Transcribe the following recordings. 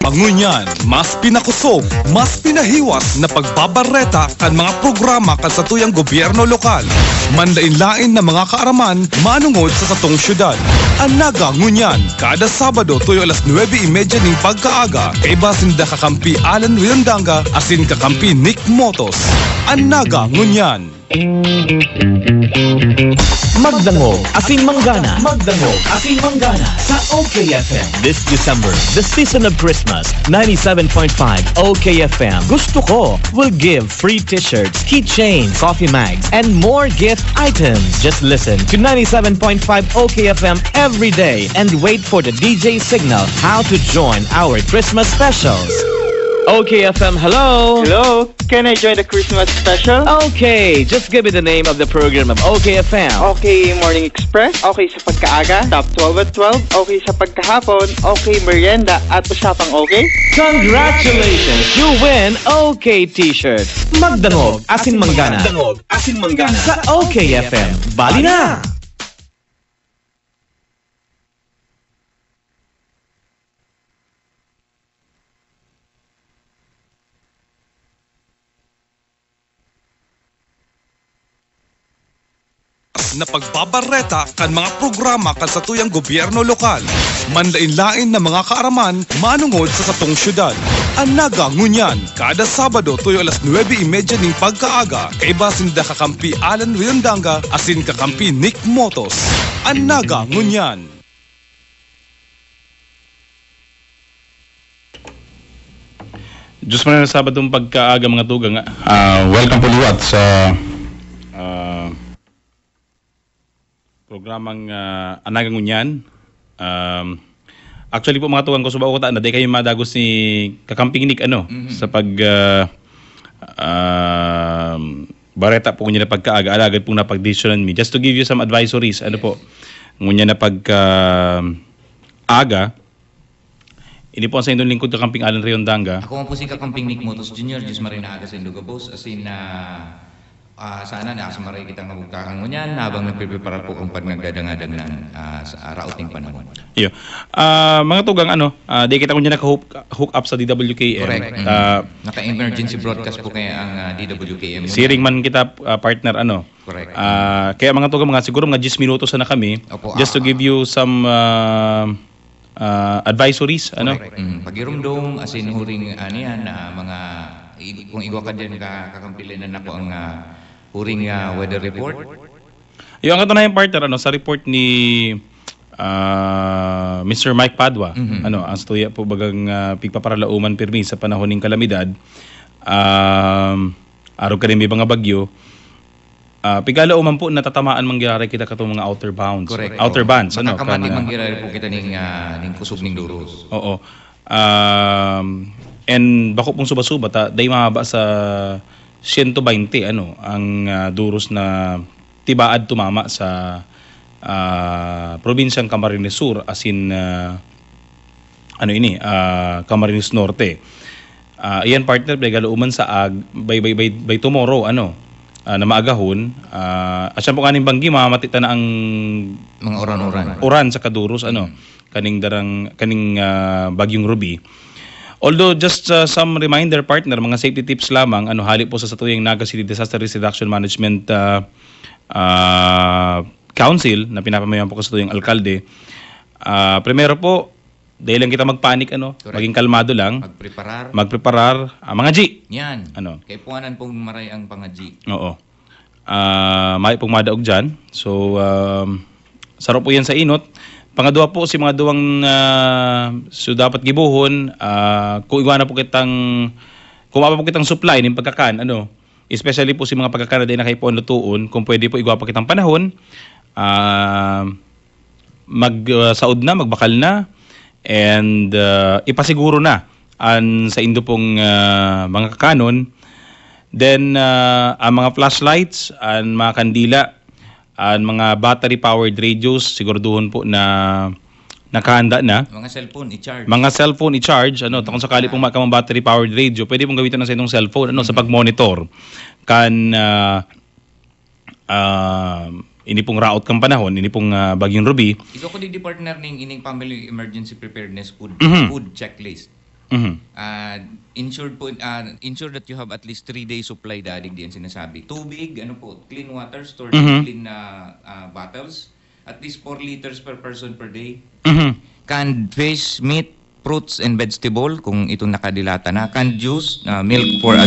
Ngunyan, mas pinakusog, mas pinahiwas na pagbabareta kan mga programa kan sa tuyang gobyerno lokal. Mandain-lain na mga kaaraman manungod sa satong syudad. Anaga ngunyan, kada Sabado tuyo alas 9:30 ning pagkaaga, kay basinda kakampi Alan Riondanga asin kakampi Nick Motos. Anaga ngunyan. Magdangog, asin manggana. Magdangog, asin manggana sa OKFM. This December, the season of Christmas, 97.5 OKFM. Gusto ko will give free t-shirts, keychains, coffee mags, and more gift items. Just listen to 97.5 OKFM every day and wait for the DJ signal how to join our Christmas specials. OKFM, hello. Hello, can I join the Christmas special? Okay, just give me the name of the program of OKFM. Okay, Morning Express. Okay sa pagkaaga. Top 12 at 12. Okay sa pagkahapon. Okay, merienda at usapang okay. Congratulations! You win OK T-shirt. Magdangog, asin manggana. Magdangog, asin manggana. Sa OKFM. Bali na! Na pagbabareta kan mga programa kan sa tuyang gobyerno lokal. Mandain-lain na mga kaaraman manungod sa satong syudad. Anaga ngunyan, kada Sabado tuyo alas 9:30 ning pagkaaga, kay basinda kakampi Alan Riondanga asin kakampi Nick Motos. Anaga ngunyan. Diyos mo na Sabadong pagkaaga mga tugang. Welcome po liwat sa programang Anaga Ngunyan. Actually po mga tugang ko subaw ko na di kayo madagos ni kakamping Nick sa pag bareta po niya na pagkaaga alagad po na pagdesisyonan mi. Just to give you some advisories, po ngunya na aga. Ini po sa indong lingkod kakamping Alan Riondanga. Ako po si kakamping Nick Motos Jr. Diyos marina aga sa Induga Boss. As in, sana nasa maray kitang mabugtakan mo niyan habang nagpiprepara po kung pag nagdadangadag ng sa routing panahon. Iyo. Mga tugang di kita kunya naka-hook up sa DWKM. Correct. Naka-emergency broadcast po kaya ang DWKM. Siring man kita partner Correct. Kaya mga tugang siguro mga 10 minutos na kami. Opo, just to give you some advisories Pagirumdong asin huring aniyan mga kung igwa ka din kakampilan na ako ang huring weather report. Yung ang katunayan partner sa report ni Mr. Mike Padua ang stuya po bagang pigpaparalauman pirmi sa panahon ng kalamidad araw ka rin may mga bagyo pigalauman po natatamaan mangyari kita katong mga outer bounds. Correct. Outer bands makakamating mangyari po kita ning kusog ning duros. Oo. And bako pong suba-suba day mababa sa 120 ang duros na tibaad tumama sa probinsyang Camarines Sur asin Camarines Norte. Iyan partner pigalauman sa by tomorrow na maagahon asyan po kaning banggi mamamatita na ang mga oran sa kaduros kaning bagyong Ruby. Although just some reminder partner mga safety tips lamang hali po sa satuyang Naga City Disaster Risk Reduction Management Council na pinapamayan po sa satuyang alkalde. Primero po dahil lang kita magpanik maging kalmado lang. Magpreparar mga G. Yan. Kay puanan pong maray ang mga G. Oo. May pong madaog dyan. So sarap po yan sa inot. Pangadua po si mga duwang so dapat gibuhon kung iwana po kitang kung mapa po kitang supply ng pagkakan especially po si mga pagkakan na din na kayo po lutuon kung pwede po igwa pa kitang panahon magsaod na magbakal na and ipasiguro na sa indo pong mga kakanon. Then ang mga flashlights ang mga kandila ang mga battery-powered radios, siguraduhin po na nakahanda na. Mga cellphone i-charge. Kung sakali pong makamang battery-powered radio, pwede pong gamitin sa inyong cellphone sa pag-monitor. Ini pong route kang panahon, ini pong bagyong Ruby. Ikaw ko di partner ning ining family emergency preparedness food checklist. Ensure that you have at least 3 days supply dadig diyan sinasabi. Tubig, clean water, stored in clean bottles, at least 4 liters per person per day. Canned fish, meat, fruits and vegetable kung itong nakadilata na. Canned juice, milk for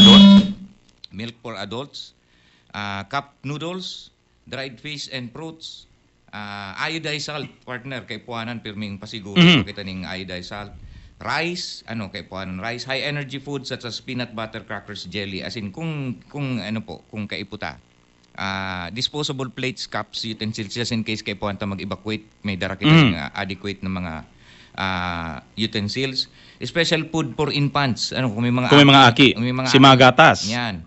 adults, cup noodles, dried fish and fruits, iodized salt, partner, kay puanan pirming pasiguro kita ning iodized salt. Rice, kay puanan rice, high energy foods such as peanut butter, crackers, jelly, as in kung kaiputa. Disposable plates, cups, utensils just in case kay puanta mag-evacuate, may dara kita adequate na mga utensils. Special food for infants, kung may mga aki, si mga gatas. Yan.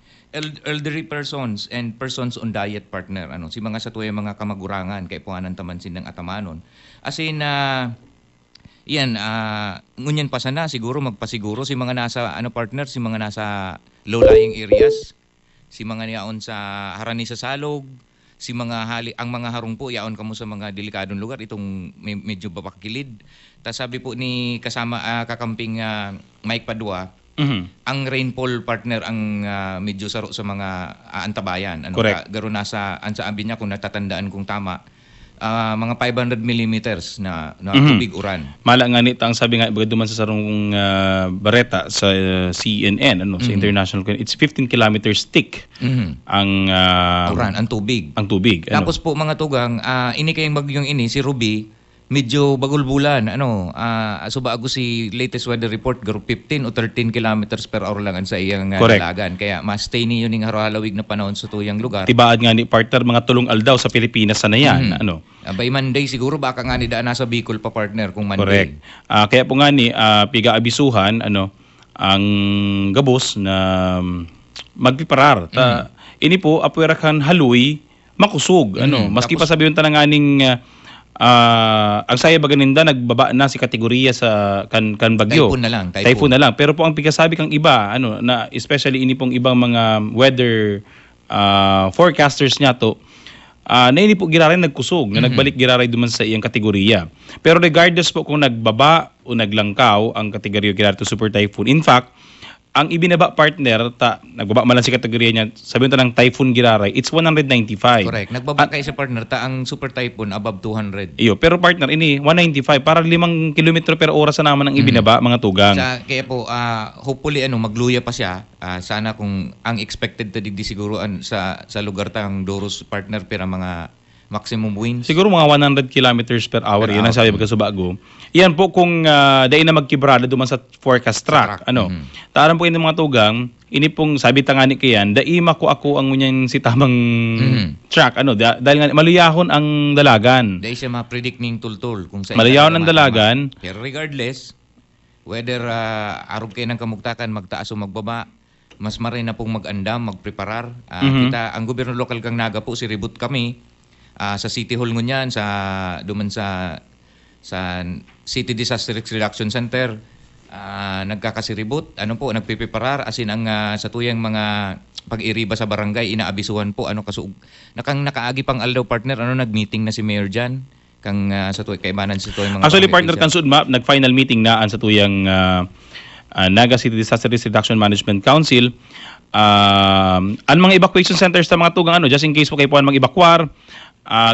Elderly persons and persons on diet, partner, si mga sa tuway mga kamagurangan kay puanan taman sin ng atamanon. As in ngunyan pa sana siguro magpasiguro si mga nasa partner, si mga nasa low-lying areas, si mga niyaon sa harani sa salog, si mga ang mga harong po yaon kamo sa mga delikadong lugar itong medyo babakilid. Ta sabi po ni kasama kakamping Mike Padua, ang rainfall, partner, ang medyo saro sa mga antabayan. Garo nasa ansa ambi niya kung natatandaan kong tama. Mga 500 millimeters na tubig uran. Mala nga nito ang sabi nga duman sa sarong Barreta sa CNN sa international, it's 15 kilometers thick ang uran, ang tubig. Tapos po mga tugang ini kayong bagyong ini si Ruby medyo bagulbulan so bago si latest weather report garo 15 o 13 kilometers per hour lang ang sa iyang dalagan, kaya mas stay niyo ning haro-halawig na panahon sa tuyang lugar. Tibaad nga ni partner mga tulong aldaw sa Pilipinas na yan. By Monday siguro baka nga ni daan nasa Bicol pa, partner, kung Monday. Correct. Kaya po nga ni piga-abisuhan ang gabos na magpiparar. Ini po apwera kan haluy makusog. Maski pa sabihin tananganing ang saya baganinda nagbaba na si kategorya sa kan bagyo. Typhoon na lang. Pero po ang pigasabi kang iba na especially ini pong ibang mga weather forecasters niya to na ini po giraray nagkusog na nagbalik giraray duman sa iyang kategorya. Pero regardless po kung nagbaba o naglangkaw ang kategorya giraray to super typhoon. In fact, ang ibinaba, partner, nagbaba man lang si kategorya niya, sabihin ng typhoon giraray, it's 195. Correct. Nagbaba kayo sa partner, ang super typhoon above 200. Iyo, pero partner, ini 195, para 5 kilometro per oras na naman ang ibinaba, mga tugang. Kaya po, hopefully, magluya pa siya. Sana kung ang expected digdi siguro sa lugar tang Doros, partner, pero mga maximum winds. Siguro mga 100 kilometers per hour. Yan ang sabi sa bago. Yan po kung dahil na magkibrada duman sa forecast track. Taran po yung mga tugang, ini pong sabi tangani kayan, daima ko ako ang ngunyan si tamang track. Dahil nga maluyahon ang dalagan. Dahil siya ma-predict ning tultul. Maluyahon ang dalagan. Pero regardless, whether arog kayo ng kamugtakan, magtaas o magbaba, mas maray na pong mag-andam, magpreparar. Kita, ang gobyerno lokal kang naga po, si Ribut kami, sa City Hall ngunyan, duman sa City Disaster Risk Reduction Center, nagkakasiribot, nagpipiparar, asin ang sa tuyang mga pag-iriba sa barangay, inaabisuhan po, nakaagi pang aldaw, partner, nag-meeting na si Mayor Jan, kang sa tuyang kaibanan sa tuyang mga actually, partner, kansud map, nag-final meeting na sa tuyang Naga City Disaster Risk Reduction Management Council. Ang mga evacuation centers sa mga tugang, just in case po kayo po mag-evacuar,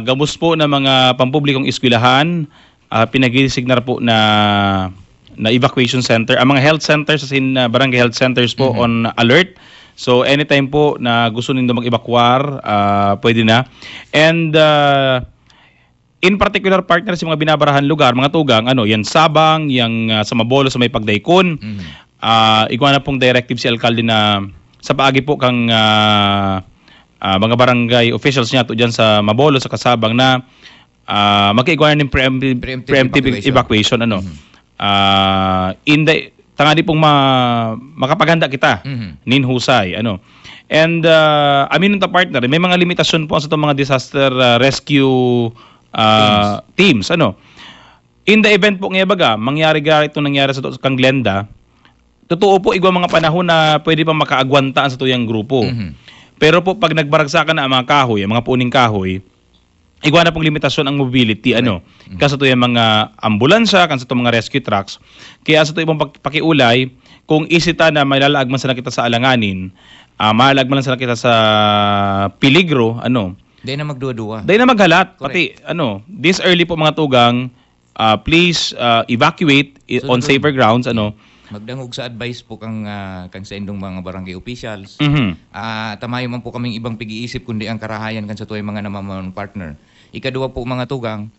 gamos po na mga pampublikong eskwelahan, pinag-designar po na evacuation center. Ang mga health centers, barangay health centers po on alert. So anytime po na gusto nindo mag-evacuar, pwede na. And in particular, partner, sa mga binabarahan lugar, mga tugang, yan Sabang, yang sa Mabolo, sa may Pagdaykon, iguan na pong directive si alkalde na sa paagi po kang mga barangay officials niya to dyan sa Mabolo, sa Kasabang na magkaigwanan ng preemptive evacuation. Tangadi pong makapaganda kita ninhusay. And amin ng partner, may mga limitasyon po sa itong mga disaster rescue teams. In the event po nga baga, mangyari-gari itong nangyari sa kang Glenda, totoo po igwa mga panahon na pwede pa makaagwantaan sa tuyang grupo. Pero po pag nagbaragsakan na ang mga kahoy, ang mga puning kahoy, igwana pong limitasyon ang mobility ano kasi to yung mga ambulansya kansa to mga rescue trucks kaya sa to ibang pakiulay kung isita na malalaag man sa nakita sa alanganin malaag man lang sa nakita sa peligro ano Dahil na magduwa-duwa. dahil na maghalat pati ano this early po mga tugang please evacuate on safer grounds ano Magdangog sa advice po kang sa indong mga barangay officials. mhm Tamayo man po kaming ibang pag-iisip kundi ang karahayan kan sa tuwing mga namamang partner. Ikaduwa po mga tugang,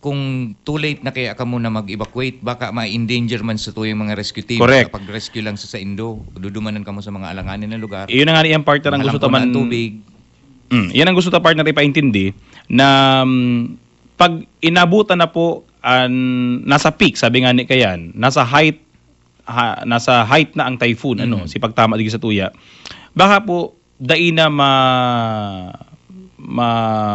kung too late na kaya ka muna mag-evacuate, baka ma-endanger man sa tuwing mga rescue team. Correct. Kapag rescue lang sa indo, dudumanan ka mo sa mga alanganin na lugar. iyon na nga yung partner ang gusto taman tubig. yan ang gusto ta partner ipaintindi na pag inabutan na po nasa peak sabi nga ni kayan nasa height na ang typhoon ano si pagtama digi sa tuya baka po dai na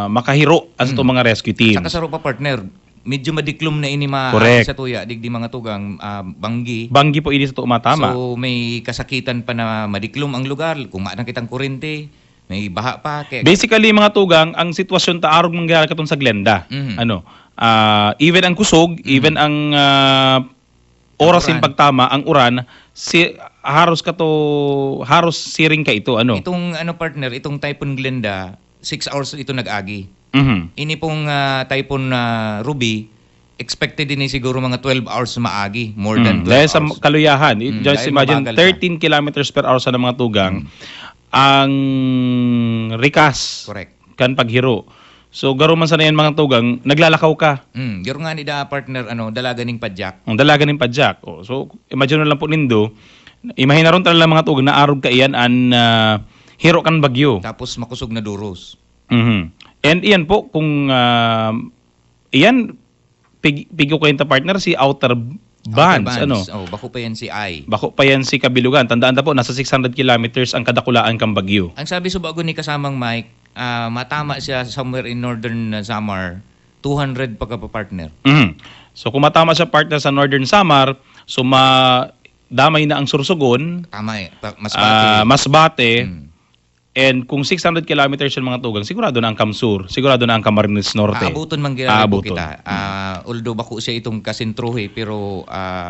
makahiro as to mga rescue teams. Sa kasaro pa partner, medyo madiklom na ini Correct. sa tuya digdi mga tugang banggi. Banggi po ini sa to matama. So may kasakitan pa na madiklom ang lugar, kung maanang kitang kurente, may baha pa kaya Basically mga tugang ang sitwasyon ta arog mangyari katon sa Glenda. Mhm. Ano? Even ang kusog, even ang oras Uran. in pagtama ang uran haros siring ka ito ano. itong partner, itong Typhoon Glenda, 6 hours ito nag-agi. Mhm. Ini pong Typhoon Ruby, expected din siguro mga 12 hours maagi, more than 12 Dahil sa hours. kaluyahan, just dahil imagine mabagal 13 kilometers per hour sa mga tugang ang rikas Correct. kan paghiro. So garo man sa yan mga tugang, naglalakaw ka. Garo nga ni da partner dalaga ning padyak. Ang dalaga ng padyak. So imagine na lang po nindo, imahina ron talaga mga tugang na arog ka iyan an hiro kan bagyo. Tapos makusog na duros. Mhm. And iyan po kung iyan pigyo kayo ta partner si Outer Bands, ano? Bako pa yan si I. Bako pa yan si Kabilugan. Tandaan na po, nasa 600 kilometers ang kadakulaan kang bagyo. Ang sabi sa bago ni kasamang Mike, matama siya somewhere in northern Samar, 200 pagka-partner. Mhm. So kung matama siya partner sa Northern Samar, so damay na ang Sursogon, Tama eh. Masbate. Masbate, Mm. and kung 600 kilometers yung mga tugang, sigurado na ang Kamsur, sigurado na ang Camarines Norte. Aabuton man ginagawa po Aabuton. kita. Although bako siya itong kasintruhe, pero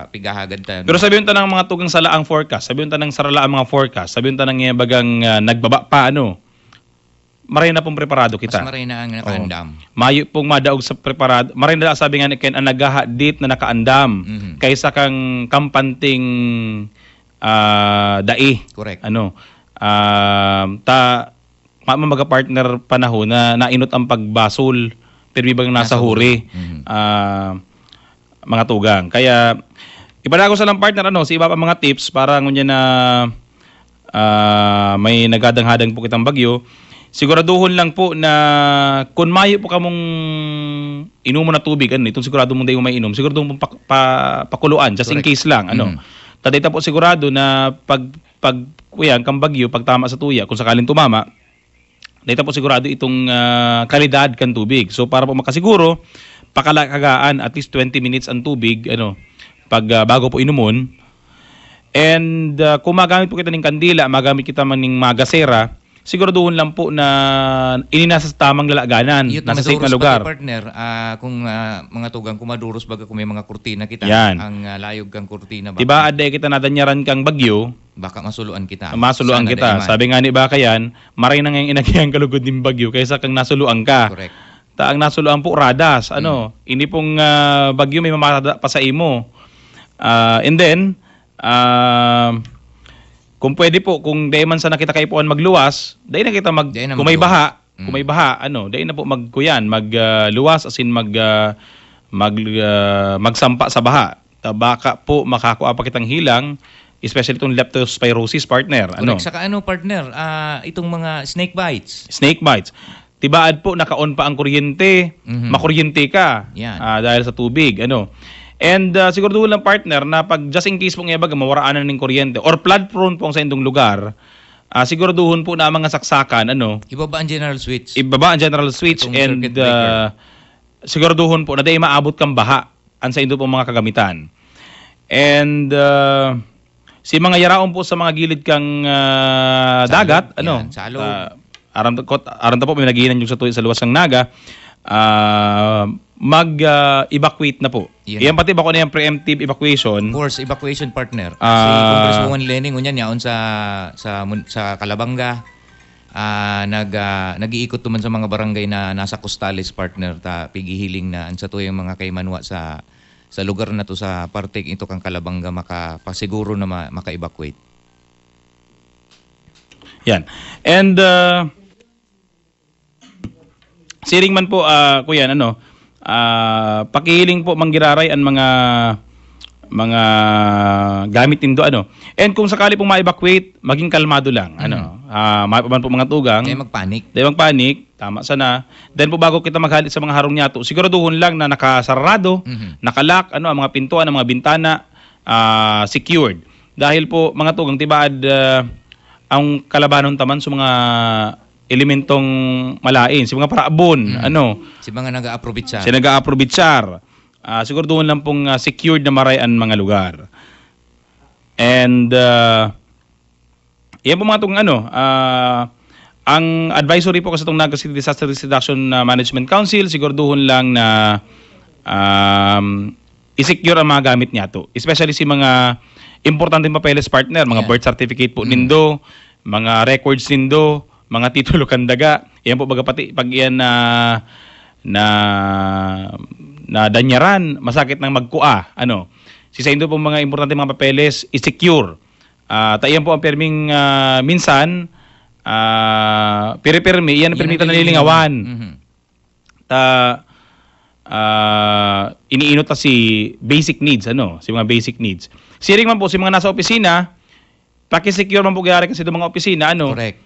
pigahagad ta. Pero sabihin ta ng mga tugang sa laang forecast, sabihin ta ng sarala ang mga forecast, sabihin ta ng bagang nagbaba pa maray na pong preparado Mas kita. maray na ang nakaandam. Mayo pong madaog sa preparado. Maray na sabi nga ni Ken, ang naghaha-date na nakaandam Mhm. kaysa kang kampanting dai. Correct. Mamaga partner panahon na nainot ang pagbasol pero bang nasa huri Mhm. mga tugang. Kaya ibalago sa lang partner si iba pa mga tips para ngunya na may nagadang-hadang po kitang bagyo. Siguraduhon lang po na kung mayo po kamong inumo na tubig, itong sigurado mong dayo may inom, sigurado mong pakuluan, just in Correct. case lang. Tadita po sigurado na pag kuyan, kang bagyo, pag tama sa tuya, kung sakaling tumama, dito po sigurado itong kalidad kan tubig. So para po makasiguro, pakalakagaan at least 20 minutes ang tubig, pag bago po inumon. And kung magamit po kita ng kandila, magamit kita man ng magasera, siguraduhin lang po na ininasa sa tamang lalaganan, nasa safe na lugar. Partner, kung mga tugang kumaduros baga kung may mga kurtina kita, Yan. ang layog kang kurtina ba? Diba aday kita nadanyaran kang bagyo, Baka masuluan kita. masuluan Sana kita. daiman. Sabi nga ni Baka yan, maray na ngayong inagayang kalugod ng bagyo kaysa kang nasuluan ka. Correct. Ang nasuluan po radas. Hindi pong bagyo may mamata pa sa imo. And then, kung pwede po, kung dahil man sa nakita kayo po magluwas, dahil na kita Dahil na kung may magluwas. baha, kung may baha, dahil na po magluwas as in magsampa sa baha. Baka po makakuha pa kitang hilang, especially itong leptospirosis partner. Correct. Saka partner, itong mga snake bites. Snake bites. Tibaad po naka-on pa ang kuryente, Mhm. makuryente ka Yan. dahil sa tubig. And siguro lang partner na pag just in case pong ibag mawaraanan ng kuryente or flood prone po sa indong lugar, siguraduhin po na ang mga saksakan Ibaba ang general switch. ibaba ang general switch Itong and circuit breaker. siguraduhin po na dahil maabot kang baha ang sa indong pong mga kagamitan. And si mga yaraon po sa mga gilid kang dagat, Yan, salog. aram ta po may nagiinan yung sa luwas ng Naga, mag-evacuate na po. Iyan pati ba ko na yung preemptive evacuation? Force evacuation partner. Si Congresswoman Lening unyan yaon sa Calabanga. Nag-iikot tuman sa mga barangay na nasa Costales partner ta pigihiling na ansa to yung mga kaymanwa sa lugar na to sa parte ito kang Calabanga makapasiguro na maka-evacuate. Yan. And siring man po kuya pakihiling po manggiraray ang mga gamit nindo And kung sakali pong ma-evacuate, maging kalmado lang. Maipaman po mga tugang. Dahil magpanik. Tama sana. Then po bago kita maghalit sa mga harong niyato, siguraduhon lang na nakasarado, nakalak, ang mga pintuan, ang mga bintana, secured. Dahil po mga tugang tibaad ang kalabanon taman sa mga elementong malain, si mga paraabon, si mga nag-aaprobitsar. Siguro doon lang pong secured na marayan mga lugar. And yan po mga itong ang advisory po kasi itong Naga City Disaster Risk Reduction Management Council, siguro doon lang na i-secure ang mga gamit niya to. Especially si mga importanteng papeles partner, mga birth certificate po nindo, mga records nindo, mga titulo kandaga. Yan po baga pati pag yan na danyaran, masakit ng magkua. Si sa indo po mga importante mga papeles, i-secure. Tayan po ang perming minsan, pire-permi, iyan ang permita nalilingawan. Iniinot si basic needs, si mga basic needs. Siring man po, si mga nasa opisina, paki-secure man po gayari kasi itong mga opisina, Correct.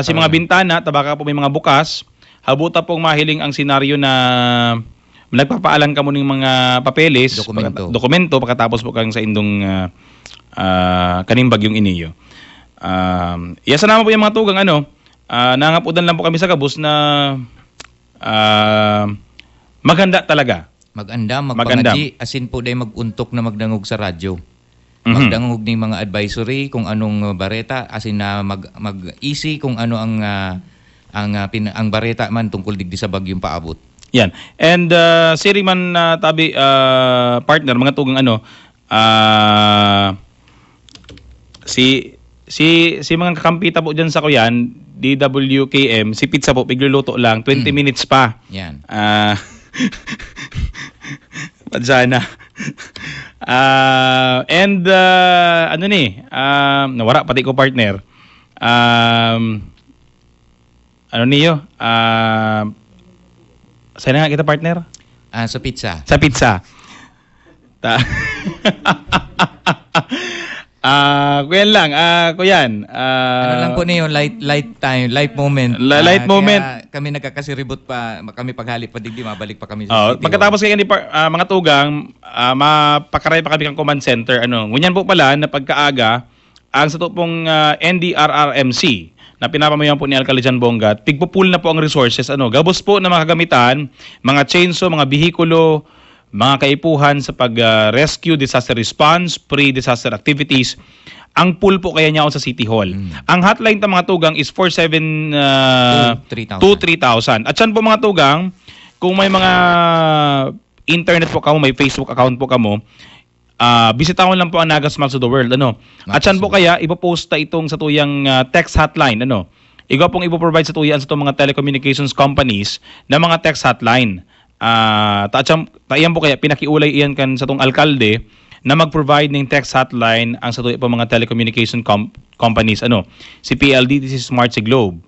Si mga bintana, tabaka po may mga bukas, habuta pong mahiling ang senaryo na nagpapaalan ka mo ng mga papeles, dokumento pagkatapos po kang sa indong kaning bagyong iniyo. Iyasa naman po yung mga tugang, nangapudan lang po kami sa Gabus na maganda talaga. Magpangaji, asin po dahil maguntok na magdangog sa radyo. Magdangog ng mga advisory kung anong bareta, asin na mag-easy kung ano ang bareta man tungkol digdi sa bagyong paabot. Yan. And siri man tabi partner mga tugang si mga kakampita po diyan sa Kuyan, DWKM, si pizza po pigluluto lang 20 minutes pa. Yan. Padsana. And nawara pati ko partner. Saan nga kita partner? Sa pizza. Sa pizza. Kuyan lang, kuyan. Ano lang po niyo, light moment. Light moment. Kami nagkakasiribot pa, kami paghali pa digdi, mabalik pa kami sa city. Pagkatapos kayo mga tugang, mapakaray pa kami kang command center. Ngunyan po pala na pagkaaga, ang sa pong NDRRMC, na pinapamayan po ni Alcalde Jan Bongat, pigpupul na po ang resources. Gabos po na mga kagamitan, mga chainsaw, mga bihikulo, mga kaipuhan sa pag-rescue, disaster response, pre-disaster activities. Ang pool po kaya niya sa City Hall. Ang hotline ta mga tugang is 47-3,000. At yan po mga tugang, kung may mga internet po kamo, may Facebook account po kamo, bisitahon lang po ang Naga Smiles to the World. At yan po kaya, ipopost ta itong sa tuyang text hotline. Igaw pong ipoprovide sa tuyan sa itong mga telecommunications companies na mga text hotline. Tayan po kaya pinakiulay iyan kan sa tong alkalde na mag-provide ng text hotline ang sa tuya po mga telecommunication companies. Si PLDT, si Smart, si Globe.